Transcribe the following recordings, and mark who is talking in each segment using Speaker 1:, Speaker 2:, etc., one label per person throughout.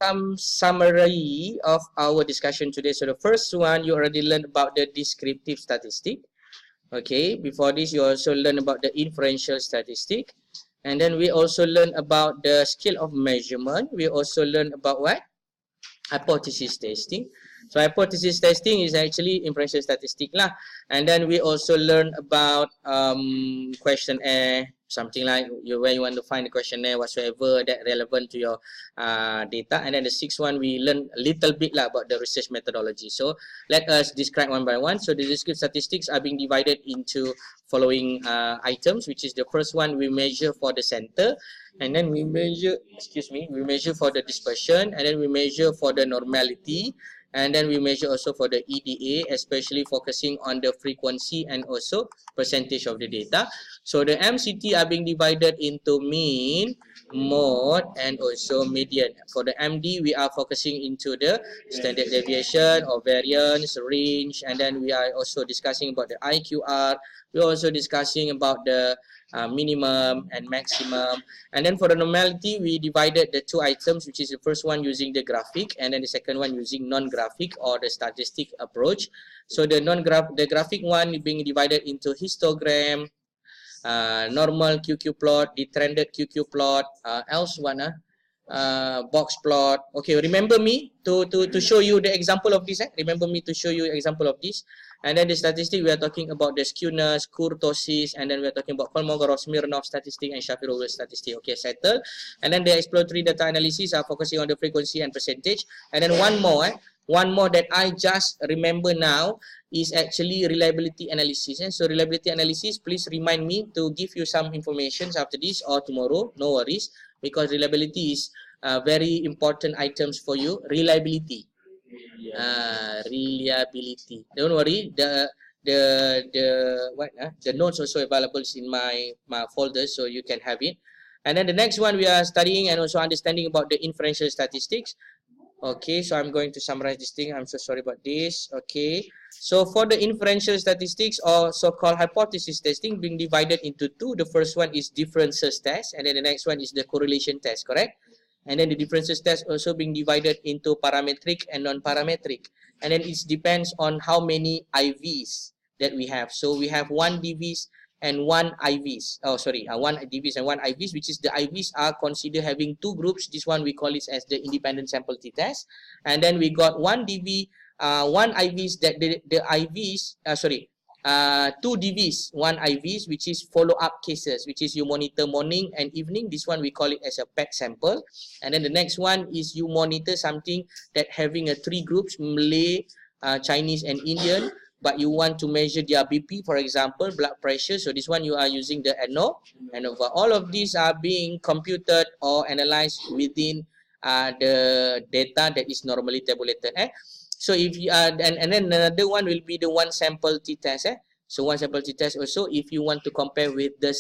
Speaker 1: some summary of our discussion today. So the first one, you already learned about the descriptive statistic. Okay, before this, you also learn about the inferential statistic. And then we also learn about the scale of measurement. We also learn about what? Hypothesis testing. So hypothesis testing is actually inferential statistic lah. And then we also learn about questionnaire, something like where you want to find the questionnaire whatsoever that relevant to your data. And then the sixth one, we learn a little bit lah about the research methodology. So let us describe one by one. So the descriptive statistics are being divided into following items, which is the first one, we measure for the center, and then we measure, we measure for the dispersion, and then we measure for the normality, and then we measure also for the EDA, especially focusing on the frequency and also percentage of the data. So the MCT are being divided into mean, mode, and also median. For the MD, we are focusing into the standard deviation or variance, range, and then we are also discussing about the IQR. We're also discussing about the minimum and maximum. And then for the normality, we divided the two items, which is the first one using the graphic, and then the second one using non-graphic or the statistic approach. So the graphic one being divided into histogram, normal QQ plot, the trended QQ plot, else one, box plot. Okay, remember me to show you the example of this. Remember me to show you example of this. And then the statistic, we are talking about the skewness, kurtosis, and then we are talking about Kolmogorov-Smirnov statistic and Shapiro-Wilk statistic. Okay, settled. And then the exploratory data analysis are focusing on the frequency and percentage. And then one more that I just remember now is actually reliability analysis. So reliability analysis, please remind me to give you some information after this or tomorrow. No worries, because reliability is very important items for you. Reliability. Reliability. Don't worry, the notes also available in my folder, so you can have it. And then the next one, we are studying and also understanding about the inferential statistics. Okay, so I'm going to summarize this thing. I'm so sorry about this. Okay, so for the inferential statistics or so-called hypothesis testing being divided into two. The first one is differences test, and then the next one is the correlation test, correct? And then the differences test also being divided into parametric and non-parametric. And then it depends on how many IVs that we have. So we have one DVs and one IVs. Oh, sorry, one DVs and one IVs, which is the IVs are considered having two groups. This one we call it as the independent sample t-test. And then we got one DV, one IVs that the IVs, two DVs, one IVs, which is follow-up cases, which is you monitor morning and evening. This one we call it as a PET sample. And then the next one is you monitor something that having a three groups, Malay, Chinese, and Indian, but you want to measure their BP, for example, blood pressure. So this one you are using the ANOVA. All of these are being computed or analyzed within the data that is normally tabulated. So if you and then another one will be the one sample t-test. So one sample t-test also, if you want to compare with the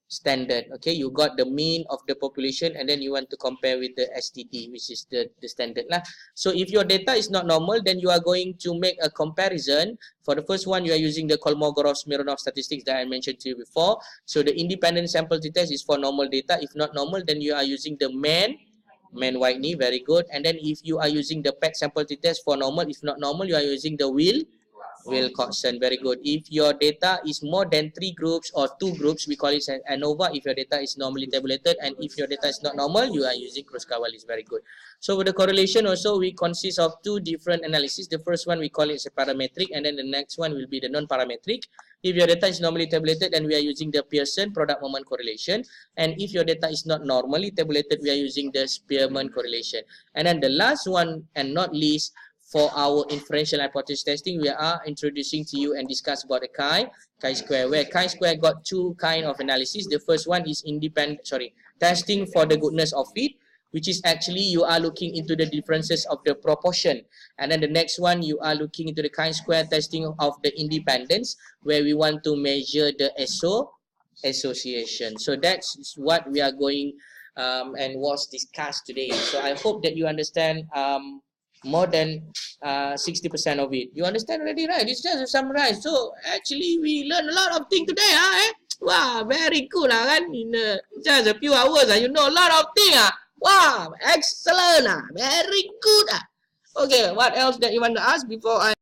Speaker 1: standard. Okay, you got the mean of the population and then you want to compare with the STT, which is the standard lah. So if your data is not normal, then you are going to make a comparison. For the first one, you are using the Kolmogorov-Smirnov statistics that I mentioned to you before. So the independent sample t-test is for normal data. If not normal, then you are using the Mann-Whitney, very good. And then if you are using the PET sample t-test for normal, if not normal, you are using the Wilcoxon, very good. If your data is more than three groups or two groups, we call it an ANOVA. If your data is normally tabulated, and if your data is not normal, you are using Kruskal-Wallis, very good. So with the correlation also, we consist of two different analyses. The first one we call it a parametric, and then the next one will be the non-parametric. If your data is normally tabulated, then we are using the Pearson product moment correlation. And if your data is not normally tabulated, we are using the Spearman correlation. And then the last one and not least, for our inferential hypothesis testing, we are introducing to you and discuss about the chi-square, where chi-square got two kind of analysis. The first one is testing for the goodness of fit, which is actually you are looking into the differences of the proportion. And then the next one, you are looking into the chi-square testing of the independence, where we want to measure the association. So that's what we are going and was discussed today. So I hope that you understand more than 60% of it. You understand already, right? It's just a summarize. So actually we learned a lot of things today. Wow, very cool kan? In just a few hours, you know a lot of things. Wow, excellent. Very good. Okay, what else that you want to ask before I